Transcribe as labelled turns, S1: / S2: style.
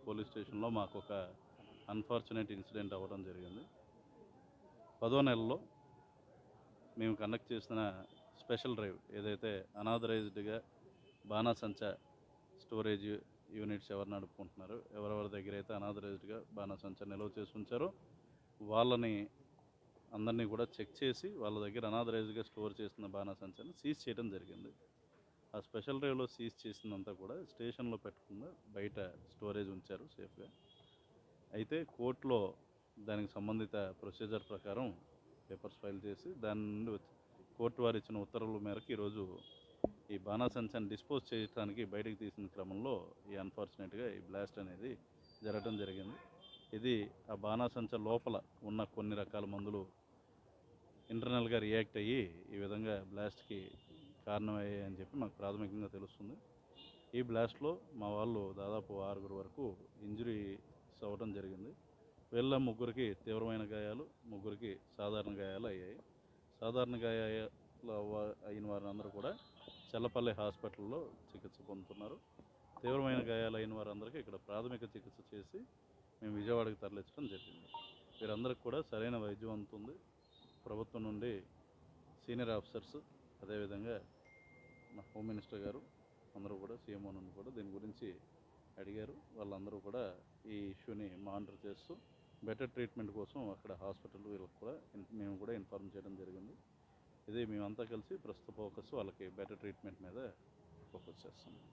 S1: Police స్టేషన్లో మాకు ఒక అన్ఫార్చునేట్ ఇన్సిడెంట్ అవ్వడం జరిగింది. 10వ నెలలో మేము కండక్ట్ చేసిన స్పెషల్ డ్రైవ్ ఏదైతే అనాథరైజ్డ్గా బాణాసంచా స్టోరేజ్ యూనిట్స్ ఎవరు నడుపుకుంటున్నారో, ఎవరెవరి దగ్గర అయితే అనాథరైజ్డ్గా బాణాసంచా నిల్వ చేసి ఉంచారో వాళ్ళని అందరినీ కూడా చెక్ చేసి వాళ్ళ దగ్గర అనాథరైజ్డ్గా స్టోర్ చేసిన బాణాసంచాన్ని సీజ్ చేయడం జరిగింది. ఆ స్పెషల్ డ్రైవ్లో సీజ్ చేసిందంతా కూడా స్టేషన్లో పెట్టకుండా బయట స్టోరేజ్ ఉంచారు సేఫ్గా. అయితే కోర్టులో దానికి సంబంధిత ప్రొసీజర్ ప్రకారం పేపర్స్ ఫైల్ చేసి దాని నుండి కోర్టు వారు ఇచ్చిన ఉత్తర్వుల మేరకు ఈరోజు ఈ బాణాసంచాన్ని డిస్పోజ్ చేయడానికి బయటకు తీసిన క్రమంలో ఈ అన్ఫార్చునేట్గా ఈ బ్లాస్ట్ అనేది జరగడం జరిగింది. ఇది ఆ బాణాసంచా లోపల ఉన్న కొన్ని రకాల మందులు ఇంటర్నల్గా రియాక్ట్ అయ్యి ఈ విధంగా బ్లాస్ట్కి కారణమయ్యాయి అని చెప్పి మాకు ప్రాథమికంగా తెలుస్తుంది. ఈ బ్లాస్ట్లో మా వాళ్ళు దాదాపు 6 వరకు ఇంజురీస్ అవ్వడం జరిగింది. వీళ్ళ 3కి తీవ్రమైన గాయాలు, 3కి సాధారణ గాయాలు అయ్యాయి. సాధారణ గాయాలు అయిన వారందరూ కూడా చల్లపల్లి హాస్పిటల్లో చికిత్స పొందుతున్నారు. తీవ్రమైన గాయాలు అయిన వారందరికీ ఇక్కడ ప్రాథమిక చికిత్స చేసి మేము విజయవాడకి తరలించడం జరిగింది. వీరందరికీ కూడా సరైన వైద్యం అందుతుంది. ప్రభుత్వం నుండి సీనియర్ ఆఫీసర్స్, అదేవిధంగా మా హోమ్ మినిస్టర్ గారు అందరూ కూడా, సీఎంఓ నుండి కూడా దీని గురించి అడిగారు. వాళ్ళందరూ కూడా ఈ ఇష్యూని మానిటర్ చేస్తూ బెటర్ ట్రీట్మెంట్ కోసం అక్కడ హాస్పిటల్ వీళ్ళకి కూడా మేము కూడా ఇన్ఫార్మ్ చేయడం జరిగింది. ఇది మేమంతా కలిసి ప్రస్తుత ఫోకస్ వాళ్ళకి బెటర్ ట్రీట్మెంట్ మీద ఫోకస్ చేస్తున్నాం.